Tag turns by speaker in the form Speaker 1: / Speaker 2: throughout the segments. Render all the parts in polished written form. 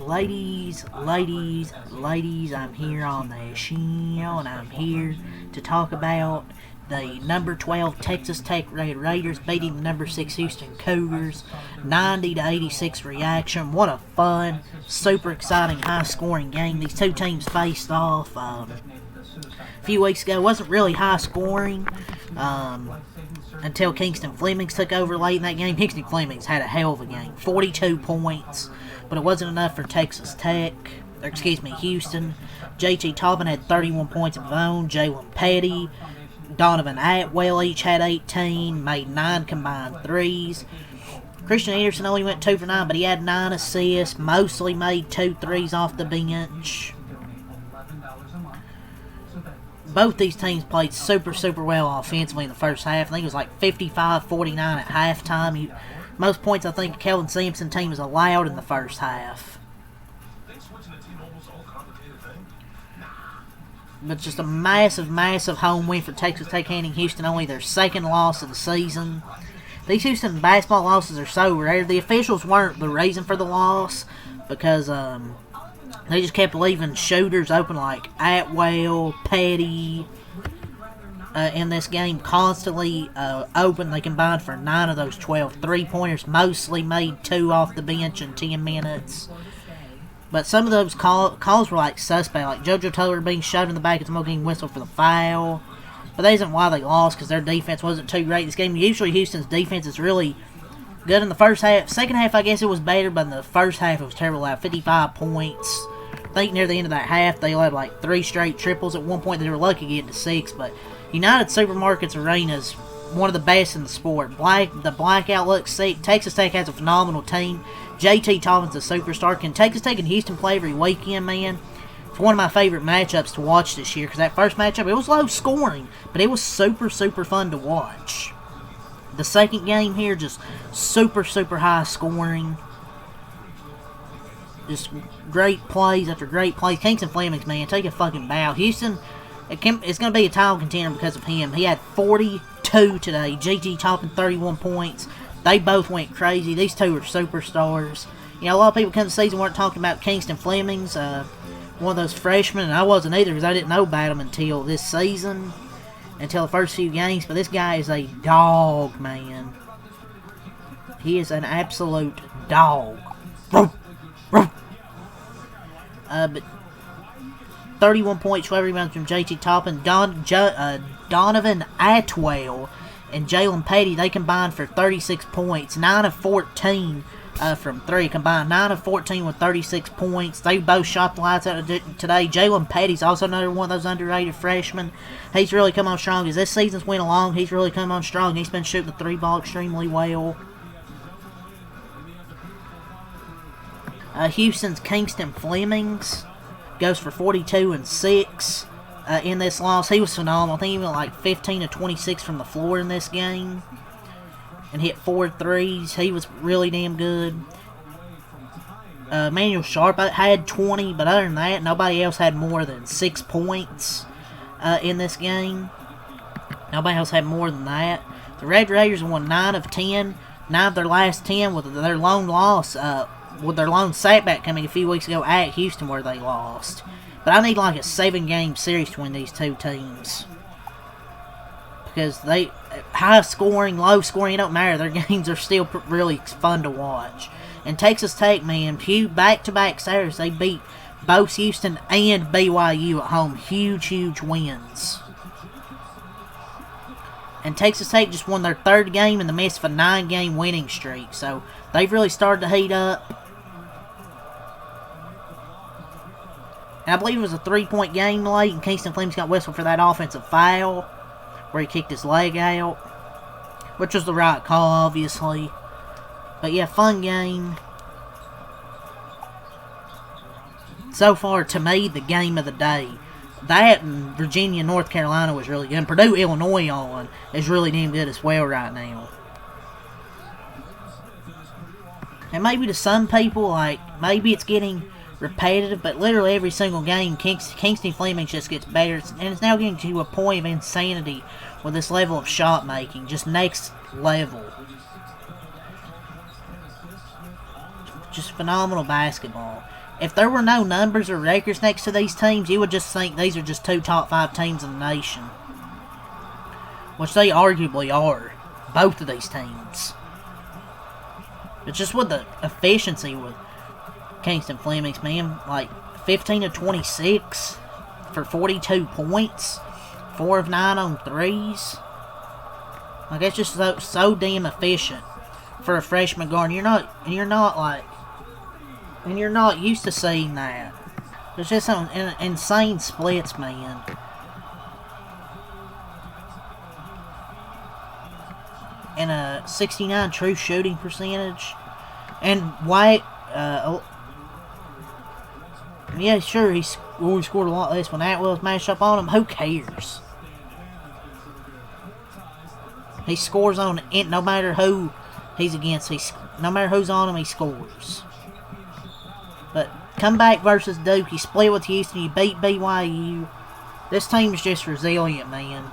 Speaker 1: Ladies, I'm here on the show, and I'm here to talk about the number 12 Texas Tech Raiders beating the number 6 Houston Cougars, 90-86 reaction. What a fun, super exciting, high-scoring game. These two teams faced off a few weeks ago. It wasn't really high-scoring until Kingston Flemings took over late in that game. Kingston Flemings had a hell of a game, 42 points. But it wasn't enough for Texas Tech, Houston. JT Taubman had 31 points of his own. Jalen Petty, Donovan Atwell each had 18, made 9 combined threes. Christian Anderson only went 2 for 9, but he had 9 assists, mostly made 2 threes off the bench. Both these teams played super well offensively in the first half. I think it was like 55-49 at halftime. Most points I think Kelvin Sampson team is allowed in the first half. But just a massive home win for Texas Tech, handing Houston only their second loss of the season. These Houston basketball losses are so rare. The officials weren't the reason for the loss because they just kept leaving shooters open like Atwell, Petty, in this game constantly open. They combined for 9 of those 12 3-pointers, mostly made 2 off the bench in 10 minutes. But some of those calls were like suspect, like JoJo Taylor being shoved in the back and smoking whistle for the foul. But that isn't why they lost, because their defense wasn't too great this game. Usually Houston's defense is really good in the first half. Second half, I guess it was better, but in the first half it was terrible. At 55 points. I think near the end of that half, they had like 3 straight triples. At one point, they were lucky to get to 6, but United Supermarkets Arena is one of the best in the sport. The blackout looks sick. Texas Tech has a phenomenal team. JT Taubman's a superstar. Can Texas Tech and Houston play every weekend, man? It's one of my favorite matchups to watch this year, because that first matchup, it was low scoring, but it was super fun to watch. The second game here, just super high scoring. Just great plays after great plays. Kingston Flemings, man, take a fucking bow. Houston, it's going to be a title contender because of him. He had 42 today. JT Taubman, 31 points. They both went crazy. These two are superstars. You know, a lot of people come to the season weren't talking about Kingston Flemings, one of those freshmen, and I wasn't either because I didn't know about him until this season, until the first few games. But this guy is a dog, man. He is an absolute dog. But 31 points, 12 rebounds from JT Taubman. Donovan Atwell and Jalen Petty, they combined for 36 points. 9 of 14 from 3 combined. 9 of 14 with 36 points. They both shot the lights out of it today. Jalen Petty's also another one of those underrated freshmen. He's really come on strong. As this season's went along, he's really come on strong. He's been shooting the 3-ball extremely well. Houston's Kingston Flemings goes for 42 and 6 in this loss. He was phenomenal. I think he went like 15 to 26 from the floor in this game and hit 4 threes. He was really damn good. Manuel Sharp had 20, but other than that, nobody else had more than 6 points in this game. Nobody else had more than that. The Red Raiders won 9 of 10. 9 of their last 10 with their lone loss, with their lone setback coming a few weeks ago at Houston where they lost. But I need like a 7-game series between these two teams. Because they, high scoring, low scoring, it don't matter. Their games are still really fun to watch. And Texas Tech, man, back-to-back Saturdays, they beat both Houston and BYU at home. Huge wins. And Texas Tech just won their 3rd game in the midst of a 9-game winning streak. So they've really started to heat up. And I believe it was a 3-point game late, and Kingston Flemings got whistled for that offensive foul where he kicked his leg out, which was the right call, obviously. But yeah, fun game. So far, to me, the game of the day. That and Virginia, North Carolina was really good. And Purdue, Illinois is really damn good as well right now. And maybe to some people, like, maybe it's getting repetitive, but literally every single game, Kingston Flemings just gets better. And it's now getting to a point of insanity with this level of shot making. Just next level. Just phenomenal basketball. if there were no numbers or records next to these teams, you would just think these are just 2 top 5 teams in the nation. Which they arguably are. Both of these teams. But just with the efficiency with Kingston Flemings, man. Like, 15 of 26 for 42 points. 4 of 9 on threes. Like, it's just so damn efficient for a freshman guard. You're not used to seeing that. There's just some insane splits, man. And a 69 true shooting percentage. And White, yeah, sure, he scored a lot less when Atwell's matched up on him. Who cares? He scores on it no matter who he's against. No matter who's on him, he scores. But come back versus Duke. You split with Houston. You beat BYU. This team's just resilient, man.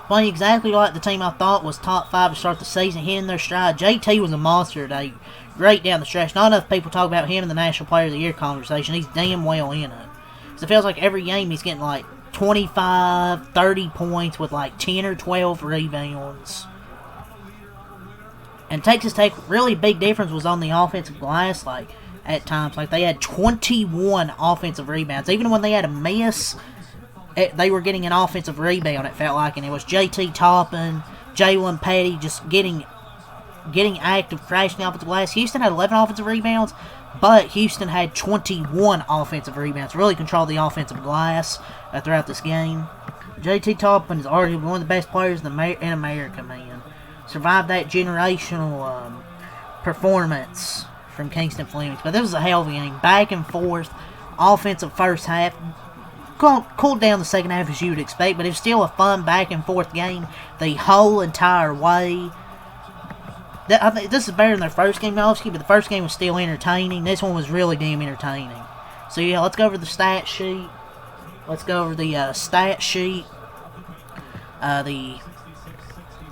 Speaker 1: Playing exactly like the team I thought was top 5 to start the season, hitting their stride. JT was a monster today. Great down the stretch. Not enough people talk about him in the National Player of the Year conversation. He's damn well in it. So it feels like every game he's getting like 25, 30 points with like 10 or 12 rebounds. And Texas Tech, really big difference was on the offensive glass, like, at times. Like, they had 21 offensive rebounds. Even when they had a miss, they were getting an offensive rebound, it felt like. And it was JT Toppin, Jalen Petty just getting active, crashing the offensive glass. Houston had 11 offensive rebounds, but Houston had 21 offensive rebounds. Really controlled the offensive glass throughout this game. JT Toppin is arguably one of the best players in America, man. Survived that generational performance from Kingston Flemings. But this was a hell of a game. Back and forth. Offensive first half. Cooled down the second half as you would expect. But it was still a fun back and forth game the whole entire way. I think this is better than their first game, obviously. But the first game was still entertaining. This one was really damn entertaining. So yeah, let's go over the stat sheet. The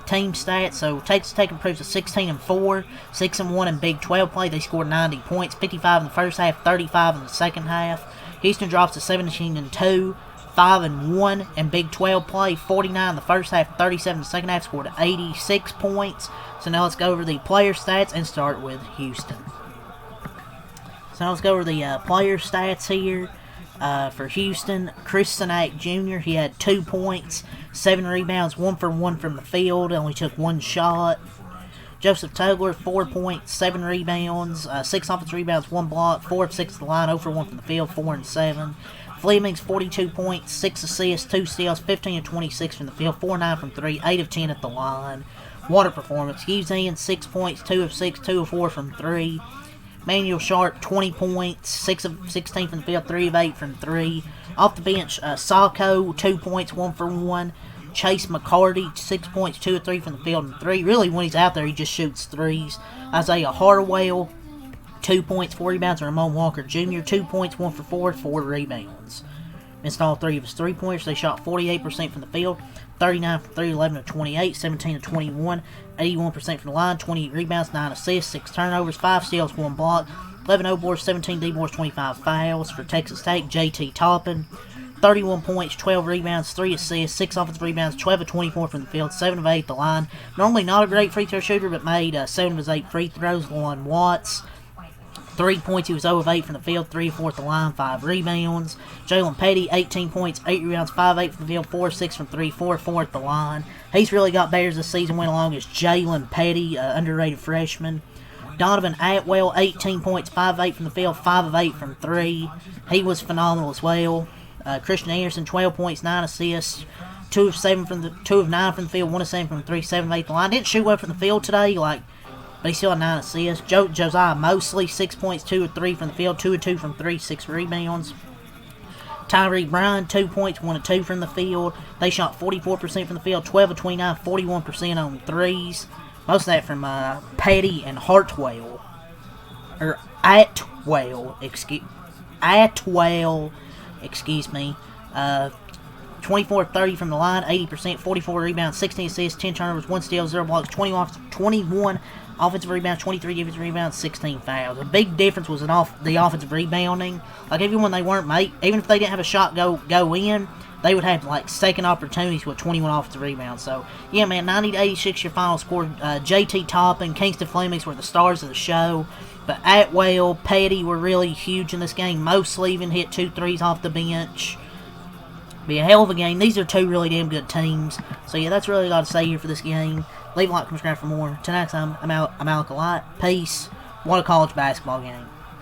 Speaker 1: team stats. So Texas Tech improves to 16-4, 6-1 in Big 12 play. They scored 90 points, 55 in the first half, 35 in the second half. Houston drops to 17-2, 5-1 in Big 12 play, 49 in the first half, 37 in the second half. Scored 86 points. So now let's go over the player stats and start with Houston. So now let's go over the player stats here. For Houston, Chris Sinak Jr., he had 2 points, 7 rebounds, 1 for 1 from the field, only took 1 shot. Joseph Tugler, 4 points, 7 rebounds, 6 offensive rebounds, 1 block, 4 of 6 at the line, 0 for 1 from the field, 4 and 7. Flemings, 42 points, 6 assists, 2 steals, 15 of 26 from the field, 4 9 from 3, 8 of 10 at the line. What a performance. Hughes Ian, 6 points, 2 of 6, 2 of 4 from 3. Manuel Sharp, 20 points, 6 of 16 from the field, 3 of 8 from 3. Off the bench, Sacco, 2 points, 1 for 1. Chase McCarty, 6 points, 2 of 3 from the field, and 3. Really, when he's out there, he just shoots threes. Isaiah Harwell, 2 points, 4 rebounds. And Ramon Walker Jr., 2 points, 1 for 4, 4 rebounds. Missed all 3 of his 3-pointers. They shot 48% from the field, 39 from 3, 11 of 28, 17 of 21, 81% from the line, 28 rebounds, 9 assists, 6 turnovers, 5 steals, 1 block, 11 O-boards, 17 D-boards, 25 fouls. For Texas Tech, JT Toppin, 31 points, 12 rebounds, 3 assists, 6 offensive rebounds, 12 of 24 from the field, 7 of 8 at the line. Normally not a great free throw shooter, but made 7 of his 8 free throws. Lon Watts, 3 points, he was 0 of 8 from the field, 3 of 4 at the line, 5 rebounds. Jalen Petty, 18 points, 8 rebounds, 5 of 8 from the field, 4 of 6 from 3, 4 of 4 at the line. He's really got better as the season went along as Jalen Petty, underrated freshman. Donovan Atwell, 18 points, 5 of 8 from the field, 5 of 8 from 3. He was phenomenal as well. Christian Anderson, 12 points, 9 assists, 2 of 9 from the field, 1 of 7 from 3, 7 of 8 at the line. Didn't shoot well from the field today, but he still had 9 assists. Josiah Mosley, 6 points, 2 of 3 from the field, 2 of 2 from 3, 6 rebounds. Tyree Bryan, 2 points, 1 of 2 from the field. They shot 44% from the field, 12 of 29, 41% on threes. Most of that from Petty and Hartwell. Or Atwell, excuse me. 24-30 from the line, 80%, 44 rebounds, 16 assists, 10 turnovers, 1 steal, 0 blocks, 21 offensive rebounds, 23 defensive rebounds, 16 fouls. A big difference was the offensive rebounding. Like, even when they weren't even if they didn't have a shot go in, they would have, like, second opportunities with 21 offensive rebounds. So, yeah, man, 90-86 your final score. JT Toppin, Kingston Flemings were the stars of the show. But Atwell, Petty were really huge in this game. Mo Sleven hit 2 threes off the bench. Be a hell of a game. These are 2 really damn good teams. So, yeah, that's really all to say here for this game. Leave a like, subscribe for more. Till next time, I'm Alec Light. Peace. What a college basketball game.